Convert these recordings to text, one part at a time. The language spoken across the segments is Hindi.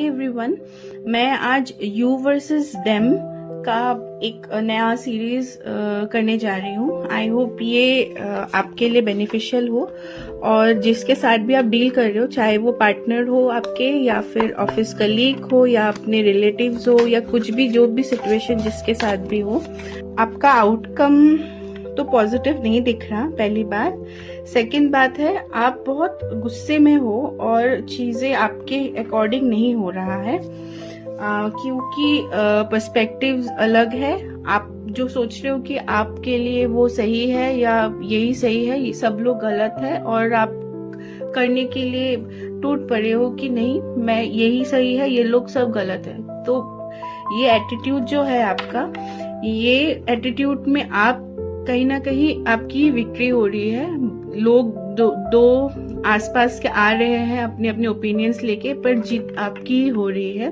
एवरीवन, मैं आज यू वर्सेस देम का एक नया सीरीज करने जा रही हूँ। आई होप ये आपके लिए बेनिफिशियल हो और जिसके साथ भी आप डील कर रहे हो, चाहे वो पार्टनर हो आपके या फिर ऑफिस कलीग हो या अपने रिलेटिव्स हो या कुछ भी, जो भी सिचुएशन जिसके साथ भी हो, आपका आउटकम तो पॉजिटिव नहीं दिख रहा, पहली बात। सेकंड बात है, आप बहुत गुस्से में हो और चीजें आपके अकॉर्डिंग नहीं हो रहा है, क्योंकि पर्सपेक्टिव्स अलग है। आप जो सोच रहे हो कि आपके लिए वो सही है या यही सही है, ये सब लोग गलत है और आप करने के लिए टूट पड़े हो कि नहीं, मैं यही सही है, ये लोग सब गलत है। तो ये एटीट्यूड जो है आपका, ये एटीट्यूड में आप कहीं ना कहीं आपकी विक्ट्री हो रही है। लोग दो आसपास के आ रहे हैं अपने अपने ओपिनियंस लेके, पर जीत आपकी ही हो रही है।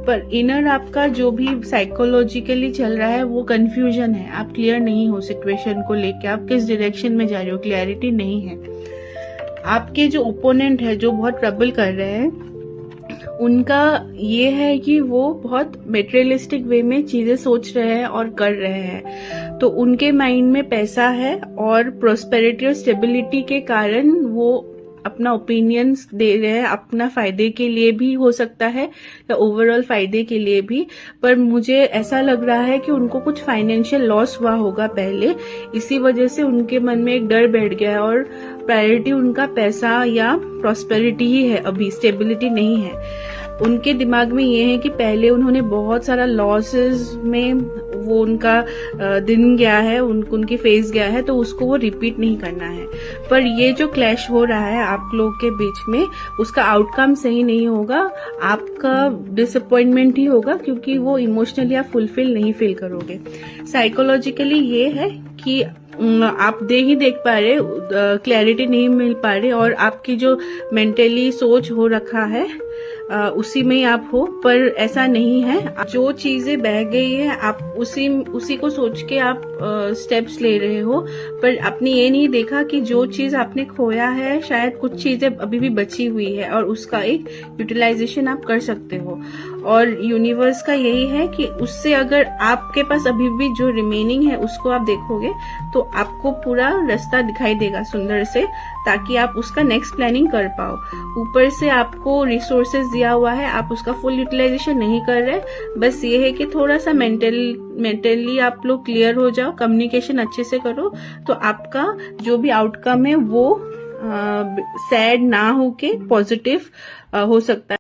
पर इनर आपका जो भी साइकोलॉजिकली चल रहा है वो कंफ्यूजन है। आप क्लियर नहीं हो सिचुएशन को लेके, आप किस डायरेक्शन में जा रहे हो, क्लैरिटी नहीं है। आपके जो ओपोनेंट है, जो बहुत ट्रबल कर रहे हैं, उनका ये है कि वो बहुत मेटेरियलिस्टिक वे में चीजें सोच रहे हैं और कर रहे हैं। तो उनके माइंड में पैसा है और प्रोस्पेरिटी और स्टेबिलिटी के कारण वो अपना ओपिनियंस दे रहे हैं, अपना फायदे के लिए भी हो सकता है या ओवरऑल फायदे के लिए भी। पर मुझे ऐसा लग रहा है कि उनको कुछ फाइनेंशियल लॉस हुआ होगा पहले, इसी वजह से उनके मन में एक डर बैठ गया है और प्रायोरिटी उनका पैसा या प्रॉस्पेरिटी ही है, अभी स्टेबिलिटी नहीं है। उनके दिमाग में ये है कि पहले उन्होंने बहुत सारा लॉसेस में वो उनका दिन गया है, उनकी फेज गया है, तो उसको वो रिपीट नहीं करना है। पर ये जो क्लैश हो रहा है आप लोग के बीच में, उसका आउटकम सही नहीं होगा, आपका डिसअपॉइंटमेंट ही होगा, क्योंकि वो इमोशनली आप फुलफिल नहीं फील करोगे। साइकोलॉजिकली ये है कि आप देख पा रहे, क्लैरिटी नहीं मिल पा रही और आपकी जो मेंटली सोच हो रखा है उसी में आप हो। पर ऐसा नहीं है, जो चीजें बह गई है आप उसी को सोच के आप स्टेप्स ले रहे हो। पर आपने ये नहीं देखा कि जो चीज आपने खोया है, शायद कुछ चीजें अभी भी बची हुई है और उसका एक यूटिलाइजेशन आप कर सकते हो। और यूनिवर्स का यही है कि उससे अगर आपके पास अभी भी जो रिमेनिंग है उसको आप देखोगे तो आपको पूरा रास्ता दिखाई देगा सुंदर से, ताकि आप उसका नेक्स्ट प्लानिंग कर पाओ। ऊपर से आपको रिसोर्सेज दिया हुआ है, आप उसका फुल यूटिलाइजेशन नहीं कर रहे। बस ये है कि थोड़ा सा मेंटली आप लोग क्लियर हो जाओ, कम्युनिकेशन अच्छे से करो, तो आपका जो भी आउटकम है वो सैड ना होके पॉजिटिव हो सकता है।